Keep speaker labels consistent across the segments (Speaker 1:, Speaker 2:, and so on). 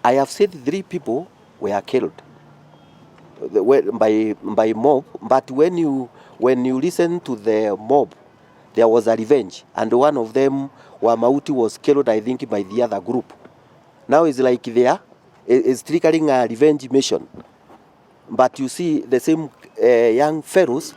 Speaker 1: I have said 3 people were killed by mob, but when you listen to the mob, there was a revenge, and one of them, Wamauti, was killed, I think, by the other group. Now it's like there is triggering a revenge mission. But you see, the same young fellows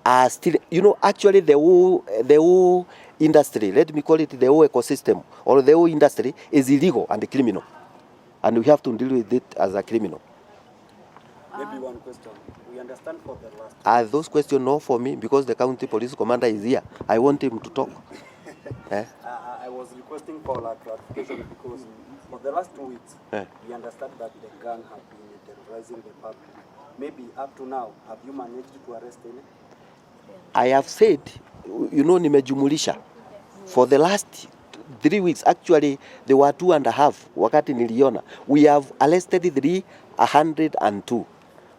Speaker 1: are still, actually the whole industry, let me call it the whole ecosystem, or the whole industry is illegal and criminal. And we have to deal with it as a criminal.
Speaker 2: Maybe one question. We understand for the last...
Speaker 1: Are those questions no for me? Because the county police commander is here. I want him to talk.
Speaker 2: I was requesting for clarification because for the last 2 weeks, we understand that the gang have been terrorizing the public. Maybe up to now, have you managed to arrest any?
Speaker 1: I have said, nimejumulisha. For the last 3 weeks, actually, there were 2.5 wakati niliona. We have arrested 302.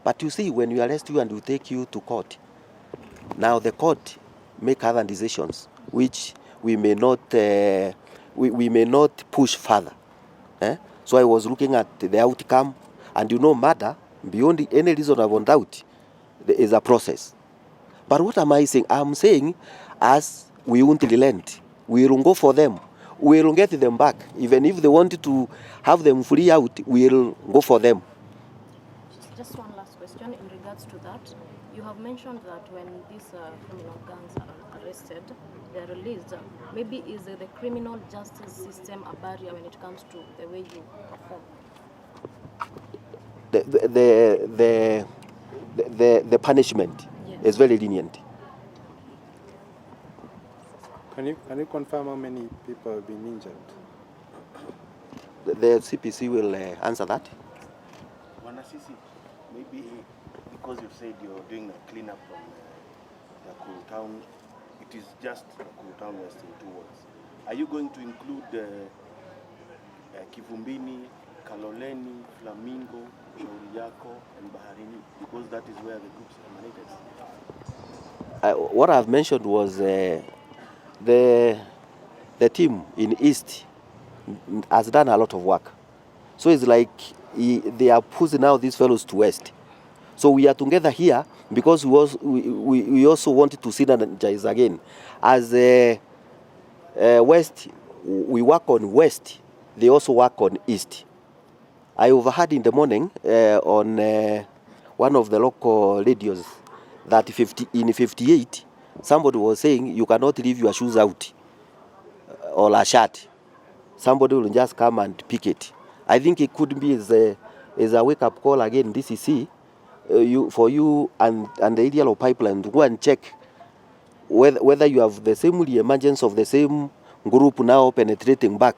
Speaker 1: But you see, when we arrest you and we take you to court, now the court make other decisions, which we may not we may not push further. So I was looking at the outcome, and murder, beyond any reasonable doubt, there is a process. But what am I saying? I'm saying, as we won't relent, we will go for them. We will get them back. Even if they wanted to have them free out, we will go for them.
Speaker 3: Just one last question in regards to that. You have mentioned that when these criminal gangs are arrested, they are released. Maybe is the criminal justice system a barrier when it comes to the way you perform?
Speaker 1: The punishment is very lenient.
Speaker 4: Can you confirm how many people have been injured?
Speaker 1: The CPC will answer that.
Speaker 5: Maybe because you said you're doing a cleanup from Nakuru town, it is just Nakuru town west in 2 words. Are you going to include Kivumbini, Kaloleni, Flamingo, Shauriyako, and Baharini? Because that is where the groups emanated.
Speaker 1: What I've mentioned was the team in East has done a lot of work. So it's like they are pushing out these fellows to West. So we are together here because we also wanted to synergize again. As West, we work on West, they also work on East. I overheard in the morning on one of the local radios that in 58, somebody was saying you cannot leave your shoes out or a shirt. Somebody will just come and pick it. I think it could be as a wake-up call again, DCC, for you and the ideal pipeline to go and check whether you have the same emergence of the same group now penetrating back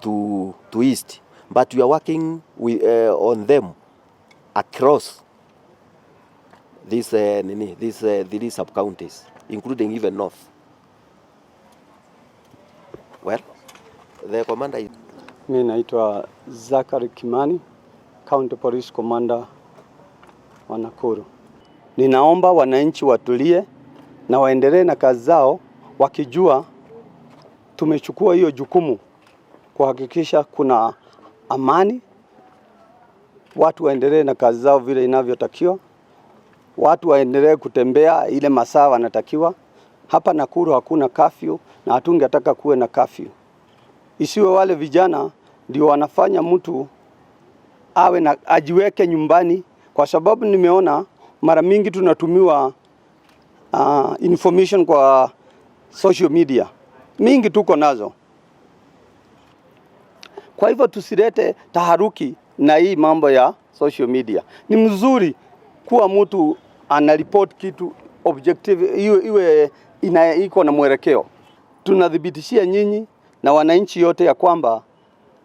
Speaker 1: to East. But we are working on them across these sub-counties, including even North. Well, the commander is...
Speaker 6: Mimi naitwa Zakari Kimani, County Police Commander wa Nakuru. Ninaomba wananchi watulie na waendelee na kazi zao wakijua tumechukua hiyo jukumu kuhakikisha kuna amani. Watu waendelee na kazi zao vile inavyotakiwa. Watu waendelee kutembea ile masaa wanatakiwa. Hapa Nakuru hakuna curfew na hatungetaka kuwe na curfew. Isiwe wale vijana ndio wanafanya mtu awe na ajiweke nyumbani, kwa sababu nimeona mara mingi tunatumiwa information kwa social media. Mingi tuko nazo. Kwa hivyo tusilete taharuki na hii mambo ya social media. Ni mzuri kuwa mtu anaripoti kitu objective, iwe iko na mwelekeo. Tunadhibitishia nyinyi na wananchi yote ya kwamba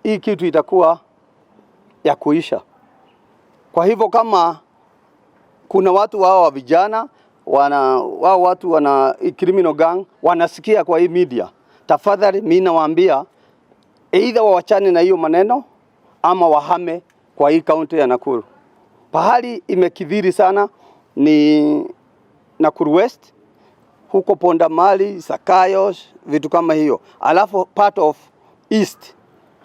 Speaker 6: hii kitu itakuwa ya kuisha. Kwa hivyo kama kuna watu wa vijana, watu wana criminal gang, wanasikia kwa hii media, tafadhali mimi nawaambia either wawachane na hiyo maneno ama wahame kwa hii kaunti ya Nakuru. Pahali imekidhiri sana ni Nakuru West, huko Ponda Mali, Sakayos, vitu kama hiyo. Alafu part of East,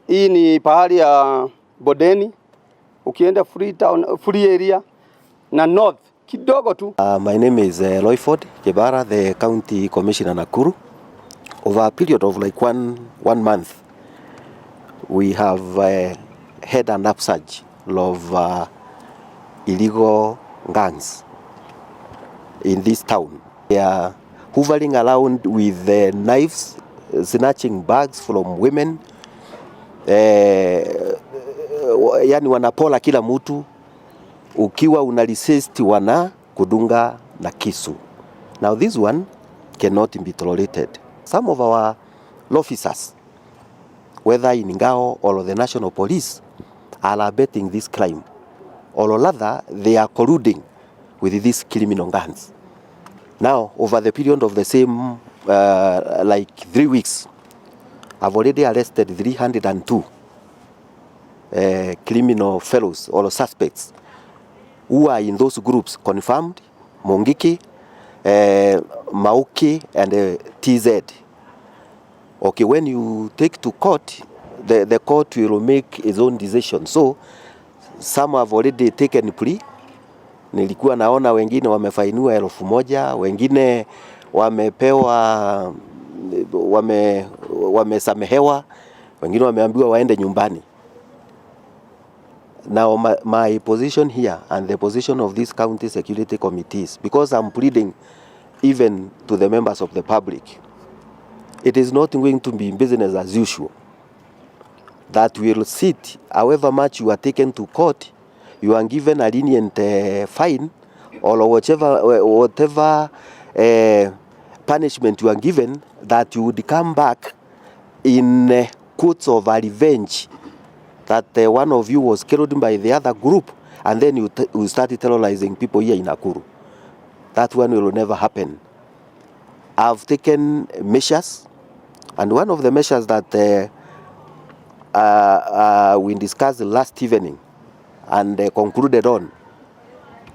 Speaker 6: hii ni pahali ya Bodeni, ukienda Free Town, Free Area na North kidogo tu.
Speaker 1: My name is Loyford Kebara, the County Commissioner Nakuru. Over a period of like one month, we have had an upsurge of illegal gangs in this town. They are hovering around with knives, snatching bags from women. Yani wanapola kila mtu, ukiwa unaresist wana kudunga na kisu. Now this one cannot be tolerated. Some of our officers, whether in Ngao or the National Police, are abetting this crime, or rather they are colluding with these criminal gangs. Now, over the period of the same like 3 weeks, I've already arrested 302 criminal fellows or suspects who are in those groups confirmed: Mungiki, Mauki, and TZ. Okay, when you take to court, the court will make its own decision. So some have already taken plea. Nilikuwa naona wengine wamefainiwa 1,000, wengine wamepewa wamesamehewa, wengine wameambiwa waende nyumbani. Now my position here and the position of these county security committees, because I'm pleading even to the members of the public, it is not going to be business as usual. That will sit, however much you are taken to court, you are given a lenient fine or whatever punishment you are given, that you would come back in quotes of a revenge, that one of you was killed by the other group, and then you started terrorizing people here in Nakuru. That one will never happen. I've taken measures, and one of the measures that we discussed last evening and concluded on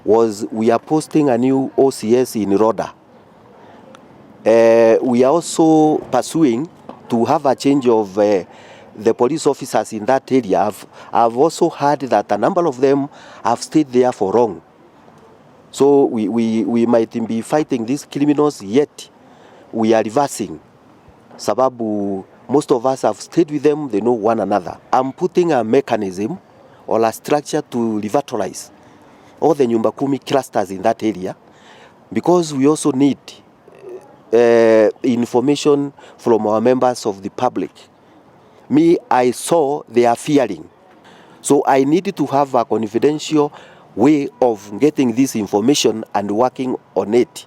Speaker 1: was we are posting a new OCS in Roda. We are also pursuing to have a change of the police officers in that area. I've also heard that a number of them have stayed there for long. So we might be fighting these criminals, yet we are reversing. Sababu, most of us have stayed with them, they know one another. I'm putting a mechanism or a structure to revitalize all the Nyumba Kumi clusters in that area, because we also need information from our members of the public. Me, I saw they are fearing. So I needed to have a confidential way of getting this information and working on it.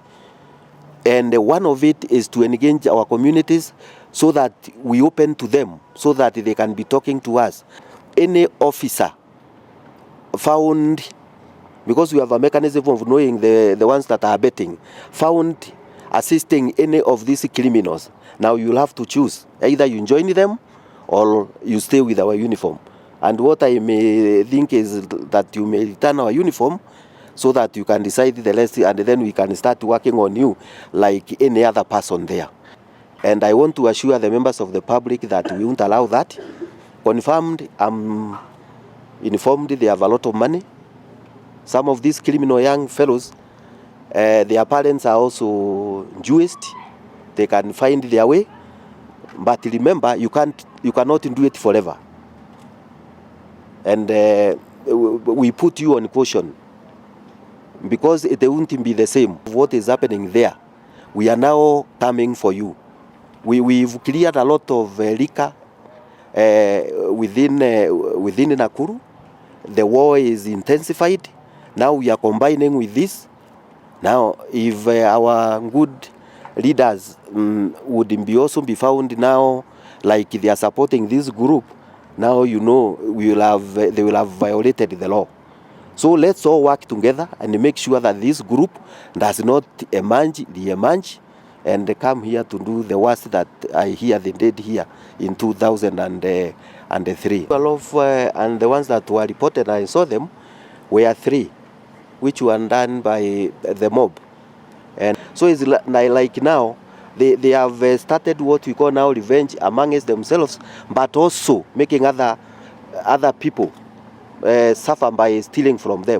Speaker 1: And one of it is to engage our communities so that we open to them, so that they can be talking to us. Any officer found, because we have a mechanism of knowing the ones that are betting, found assisting any of these criminals, now you'll have to choose. Either you join them or you stay with our uniform. And what I may think is that you may return our uniform so that you can decide the rest, and then we can start working on you like any other person there. And I want to assure the members of the public that we won't allow that. Confirmed, I'm informed they have a lot of money. Some of these criminal young fellows, their parents are also Jewish. They can find their way. But remember, you cannot do it forever. And we put you on caution, because it won't be the same. What is happening there, we are now coming for you. We've cleared a lot of liquor within Nakuru. The war is intensified. Now we are combining with this. Now, if our good leaders would also be found now, like they are supporting this group, now they will have violated the law. So let's all work together and make sure that this group does not re-emerge and come here to do the worst that I hear they did here in 2003. And the ones that were reported, I saw them, were 3, which were done by the mob. And so it's like now, they have started what we call now revenge amongst themselves, but also making other people suffer by stealing from them.